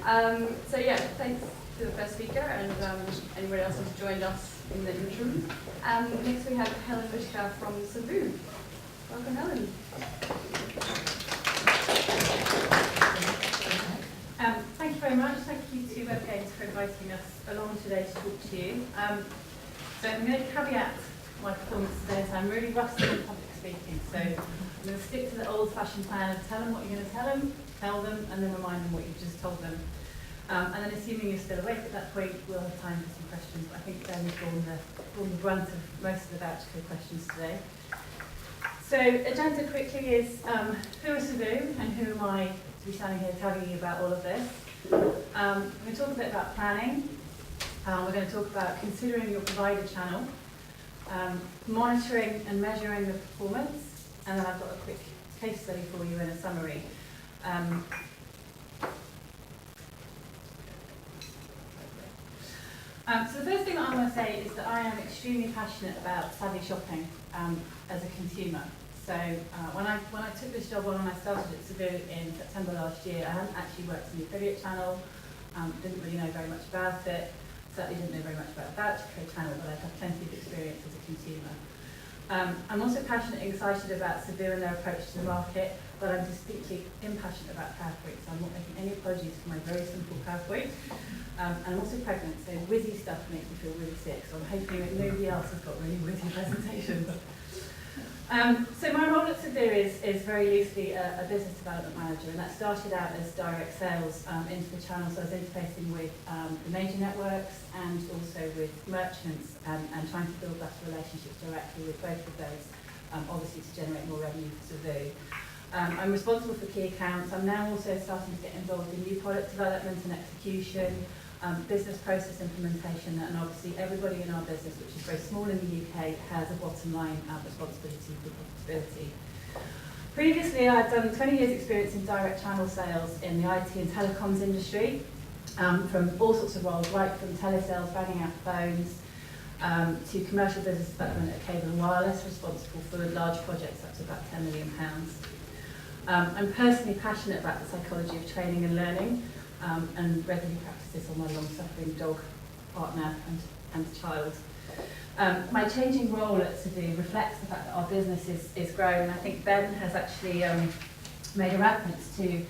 So yeah, thanks to the first speaker and anybody else who's joined us in the interim. Next we have Helen Bushka from Cebu. Welcome, Helen. Thank you very much. Thank you to Webgains for inviting us along today to talk to you. So I'm going to caveat my performance today, so I'm really rusty on public speaking. So I'm going to stick to the old-fashioned plan of tell them what you're going to tell them, and then remind them what you've just told them. And then assuming you're still awake at that point, we'll have time for some questions. But I think Ben's borne the brunt of most of the voucher code questions today. So agenda quickly is who is Cebu and who am I to be standing here telling you about all of this. We're going to talk a bit about planning. We're going to talk about considering your provider channel, monitoring and measuring the performance, and then I've got a quick case study for you and a summary. So the first thing that I want to say is that I am extremely passionate about savvy shopping as a consumer. So when I took this job on and I started at Cebu in September last year, I hadn't actually worked in the affiliate channel, didn't really know very much about it, certainly didn't know very much about the voucher code channel, but I've had plenty of experience as a consumer. I'm also passionate and excited about Cebu and their approach to the market, but I'm distinctly impassionate about PowerPoint, so I'm not making any apologies for my very simple PowerPoint. And I'm also pregnant, so whizzy stuff makes me feel really sick, so I'm hoping that nobody else has got really whizzy presentations. So my role at Cebu is very loosely a business development manager, and that started out as direct sales into the channel, so I was interfacing with the major networks and also with merchants and trying to build better relationships directly with both of those, obviously to generate more revenue for Cebu. I'm responsible for key accounts. I'm now also starting to get involved in new product development and execution, business process implementation, and obviously everybody in our business, which is very small in the UK, has a bottom line responsibility for profitability. Previously, I'd done 20 years experience in direct channel sales in the IT and telecoms industry, from all sorts of roles, right from telesales, banging out phones, to commercial business development at Cable and Wireless, responsible for large projects up to about £10 million. I'm personally passionate about the psychology of training and learning, and regularly practice this on my long-suffering dog, partner and child. My changing role at Cebu reflects the fact that our business is growing. I think Ben has actually made a reference to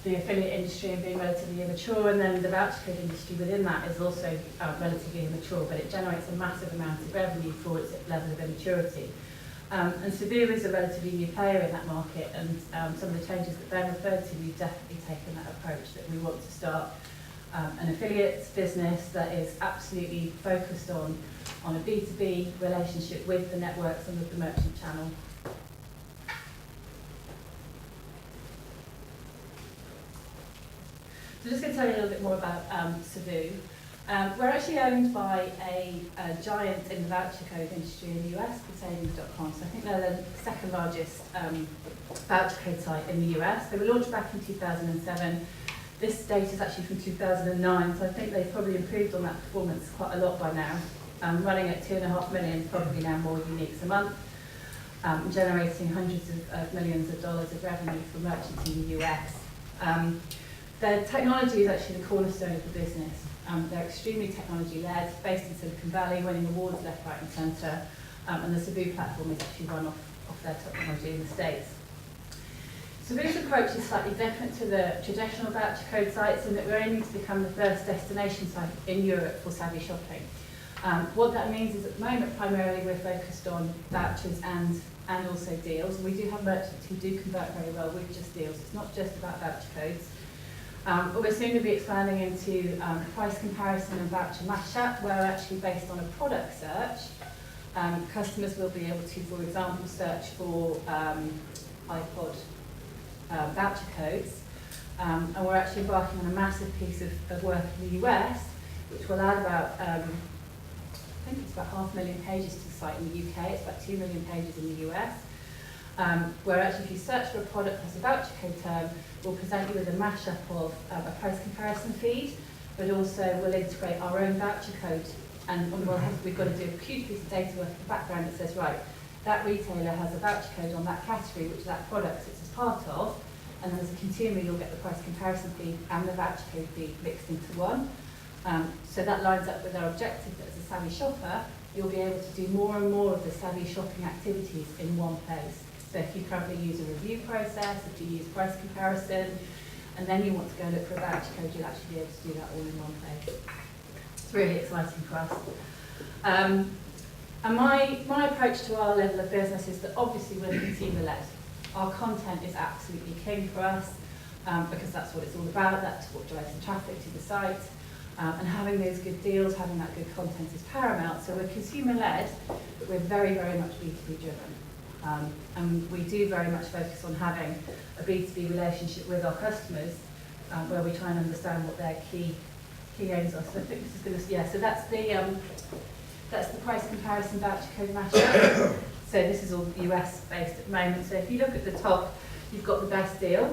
the affiliate industry and being relatively immature, and then the voucher code industry within that is also relatively immature, but it generates a massive amount of revenue for its level of immaturity. And Cebu is a relatively new player in that market, and some of the changes that Ben referred to, we've definitely taken that approach that we want to start an affiliates business that is absolutely focused on a B2B relationship with the networks and with the merchant channel. So just going to tell you a little bit more about Cebu. We're actually owned by a giant in the voucher code industry in the US called Savings.com. So I think they're the second largest voucher code site in the US. They were launched back in 2007. This data is actually from 2009, so I think they've probably improved on that performance quite a lot by now. Running at 2.5 million, probably now more uniques a month, generating hundreds of millions of dollars of revenue for merchants in the US. Their technology is actually the cornerstone of the business. They're extremely technology-led, based in Silicon Valley, winning awards left, right and centre, and the Cebu platform is actually run off their technology in the States. Cebu's approach is slightly different to the traditional voucher code sites in that we're aiming to become the first destination site in Europe for savvy shopping. What that means is at the moment primarily we're focused on vouchers and also deals. We do have merchants who do convert very well with just deals. It's not just about voucher codes. But we're soon to be expanding into price comparison and voucher mashup, where actually based on a product search, customers will be able to, for example, search for iPod voucher codes. And we're actually embarking on a massive piece of work in the US, which will add about, I think it's about 500,000 pages to the site in the UK, it's about 2 million pages in the US. Where actually if you search for a product plus a voucher code term, we'll present you with a mashup of a price comparison feed, but also we'll integrate our own voucher code, and we've got to do a huge piece of data work in the background that says, right, that retailer has a voucher code on that category, which that product sits as part of, and as a consumer you'll get the price comparison fee and the voucher code fee mixed into one. So that lines up with our objective that as a savvy shopper, you'll be able to do more and more of the savvy shopping activities in one place. So if you currently use a review process, if you use price comparison, and then you want to go look for a voucher code, you'll actually be able to do that all in one place. It's really exciting for us. And my approach to our level of business is that obviously we're consumer-led. Our content is absolutely king for us because that's what it's all about, that's what drives the traffic to the site. And having those good deals, having that good content is paramount. So we're consumer-led, but we're very, very much B2B driven. And we do very much focus on having a B2B relationship with our customers where we try and understand what their key aims are. So I think this is going to, yeah, so that's the price comparison voucher code mashup. So this is all US based at the moment. So if you look at the top, you've got the best deal,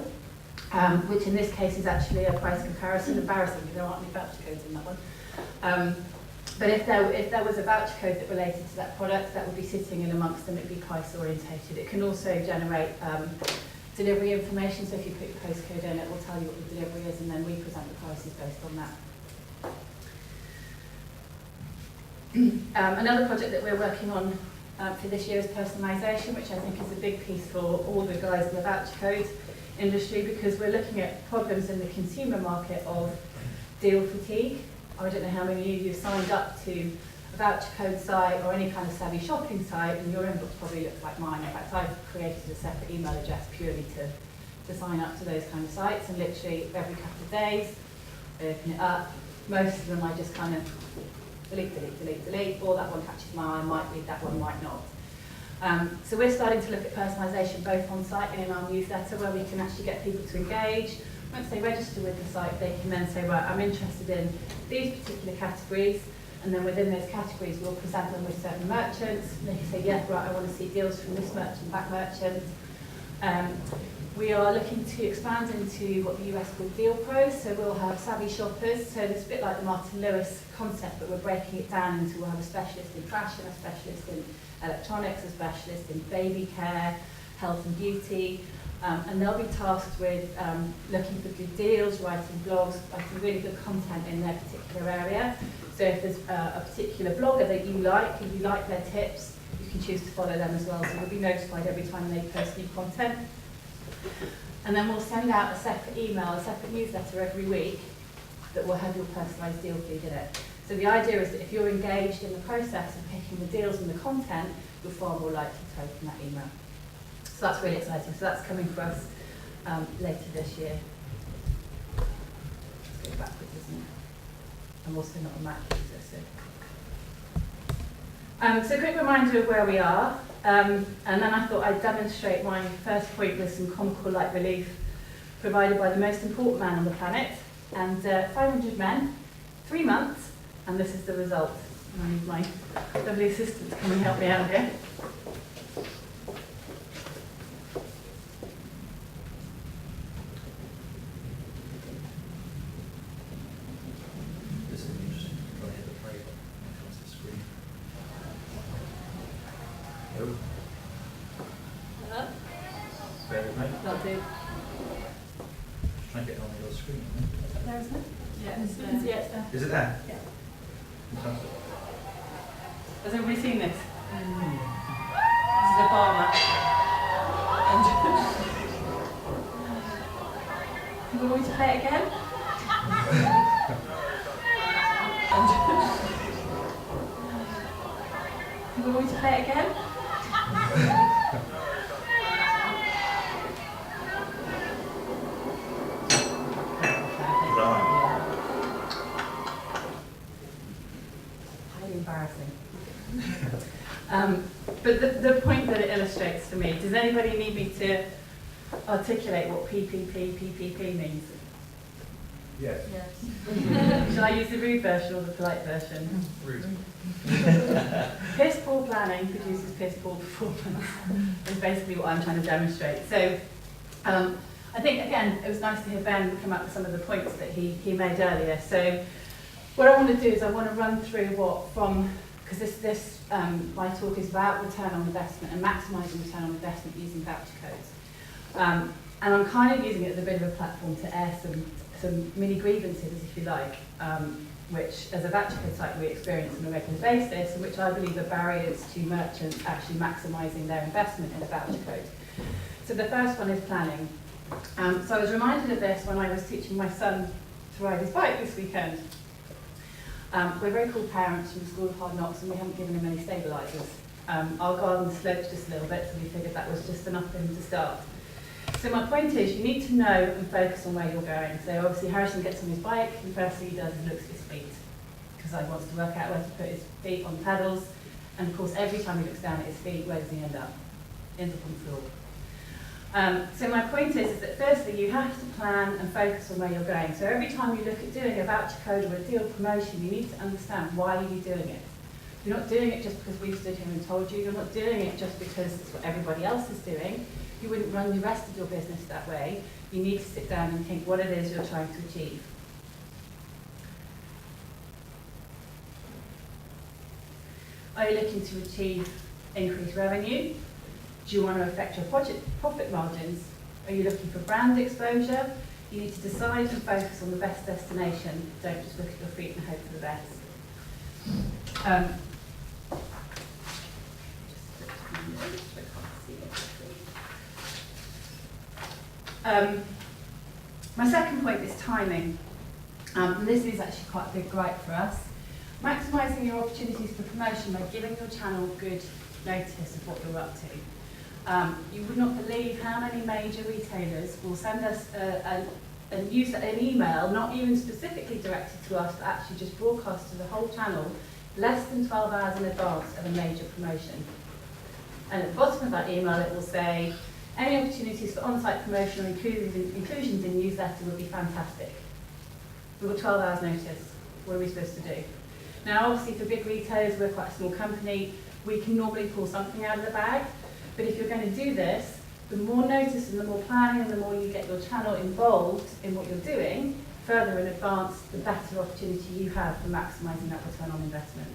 which in this case is actually a price comparison. Embarrassingly, there aren't any voucher codes in that one. But if there was a voucher code that related to that product, that would be sitting in amongst them. It'd be price orientated. It can also generate delivery information. So if you put your postcode in, it will tell you what the delivery is, and then we present the prices based on that. Another project that we're working on for this year is personalisation, which I think is a big piece for all the guys in the voucher code industry, because we're looking at problems in the consumer market of deal fatigue. I don't know how many of you signed up to a voucher code site or any kind of savvy shopping site, and your inbox probably looks like mine. In fact, I've created a separate email address purely to sign up to those kind of sites, and literally every couple of days I open it up. Most of them I just kind of delete, or that one catches my eye, I might read that one, might not. So we're starting to look at personalisation both on site and in our newsletter, where we can actually get people to engage. Once they register with the site, they can then say, right, I'm interested in these particular categories, and then within those categories we'll present them with certain merchants. And they can say, yeah, right, I want to see deals from this merchant, that merchant. We are looking to expand into what the US called Deal Pros, so we'll have savvy shoppers. So it's a bit like the Martin Lewis concept, but we're breaking it down into, we'll have a specialist in fashion, a specialist in electronics, a specialist in baby care, health and beauty, and they'll be tasked with looking for good deals, writing blogs, writing really good content in their particular area. So if there's a particular blogger that you like, and you like their tips, you can choose to follow them as well, so you'll be notified every time they post new content. And then we'll send out a separate email, a separate newsletter every week that will have your personalised deal feed in it. So the idea is that if you're engaged in the process of picking the deals and the content, you're far more likely to open that email. So that's really exciting. So that's coming for us later this year. Let's go backwards, isn't it? I'm also not a Mac user, so a quick reminder of where we are. And then I thought I'd demonstrate my first point with some comical light relief provided by the most important man on the planet. And 500 men, 3 months, and this is the result. And I need my lovely assistant to come and help me out here. This is interesting. Got to hit the play button when it comes to the screen. Oh. Hello? Bear with me. That'll do. Just trying to get it on the other screen. There, isn't it? Yeah, it's Yeah, it's there. Is it there? Yeah. Fantastic. Has everybody seen this? This is a farmer. And you want me to play it again? And you want me to play it again? Right. Highly embarrassing. But the point that it illustrates for me, does anybody need me to articulate what PPP means? Yes. Yes. Shall I use the rude version or the polite version? Rude. Piss poor planning produces piss poor performance, is basically what I'm trying to demonstrate. So I think, again, it was nice to hear Ben come up with some of the points that he made earlier. So what I want to do is I want to run through what from, because my talk is about return on investment and maximising return on investment using voucher codes. And I'm kind of using it as a bit of a platform to air some mini grievances, if you like, which as a voucher code site we experience on a regular basis, and which I believe are barriers to merchants actually maximising their investment in a voucher code. So the first one is planning. So I was reminded of this when I was teaching my son to ride his bike this weekend. We're very cool parents from the School of Hard Knocks, and we haven't given him any stabilisers. Our garden sloped just a little bit, so we figured that was just enough for him to start. So my point is, you need to know and focus on where you're going. So obviously Harrison gets on his bike, and the first thing he does is looks at his feet, because he wants to work out where to put his feet on the pedals. And of course, every time he looks down at his feet, where does he end up? Ends up on the floor. So my point is that firstly, you have to plan and focus on where you're going. So every time you look at doing a voucher code or a deal promotion, you need to understand why are you doing it. You're not doing it just because we've stood here and told you. You're not doing it just because it's what everybody else is doing. You wouldn't run the rest of your business that way. You need to sit down and think what it is you're trying to achieve. Are you looking to achieve increased revenue? Do you want to affect your profit margins? Are you looking for brand exposure? You need to decide and focus on the best destination. Don't just look at your feet and hope for the best. My second point is timing. And this is actually quite a big gripe for us. Maximising your opportunities for promotion by giving your channel good notice of what you're up to. You would not believe how many major retailers will send us an email, not even specifically directed to us, but actually just broadcast to the whole channel, less than 12 hours in advance of a major promotion. And at the bottom of that email it will say, any opportunities for on-site promotion or inclusions in newsletter would be fantastic. We've got 12 hours notice. What are we supposed to do? Now obviously for big retailers, we're quite a small company, we can normally pull something out of the bag, but if you're going to do this, the more notice and the more planning and the more you get your channel involved in what you're doing, further in advance, the better opportunity you have for maximising that return on investment.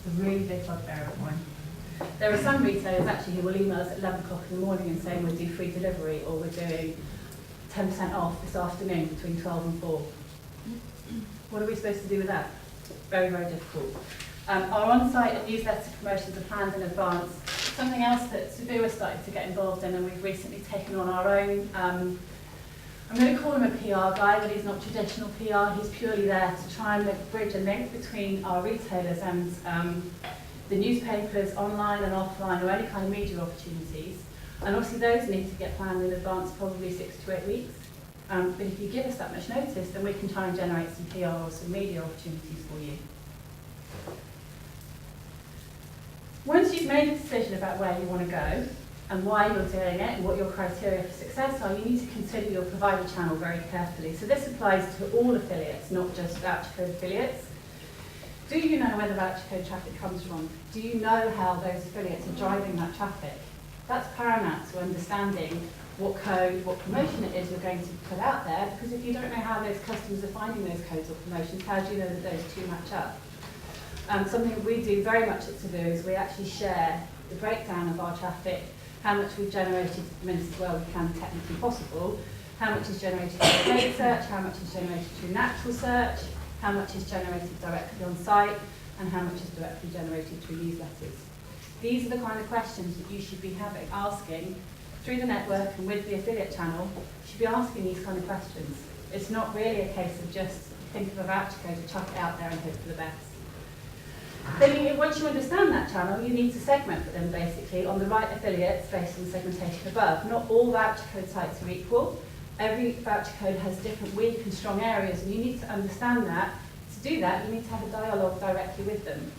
It's a really big bugbear of mine. There are some retailers actually who will email us at 11 o'clock in the morning and saying we'll do free delivery or we're doing 10% off this afternoon between 12 and 4. What are we supposed to do with that? Very, very difficult. Our on-site and newsletter promotions are planned in advance. Something else that Cebu has started to get involved in, and we've recently taken on our own, I'm going to call him a PR guy, but he's not traditional PR. He's purely there to try and bridge a link between our retailers and the newspapers, online and offline, or any kind of media opportunities. And obviously those need to get planned in advance, probably 6 to 8 weeks. But if you give us that much notice, then we can try and generate some PR or some media opportunities for you. Once you've made a decision about where you want to go and why you're doing it and what your criteria for success are, you need to consider your provider channel very carefully. So this applies to all affiliates, not just voucher code affiliates. Do you know where the voucher code traffic comes from? Do you know how those affiliates are driving that traffic? That's paramount to understanding what code, what promotion it is you're going to put out there, because if you don't know how those customers are finding those codes or promotions, how do you know that those two match up? Something we do very much at Cebu is we actually share the breakdown of our traffic, how much we've generated, I mean, as well we can technically possible, how much is generated through paid search, how much is generated through natural search, how much is generated directly on site, and how much is directly generated through newsletters. These are the kind of questions that you should be asking through the network and with the affiliate channel. You should be asking these kind of questions. It's not really a case of just think of a voucher code and chuck it out there and hope for the best. Then once you understand that channel, you need to segment them basically on the right affiliates based on the segmentation above. Not all voucher code sites are equal. Every voucher code has different weak and strong areas, and you need to understand that. To do that, you need to have a dialogue directly with them.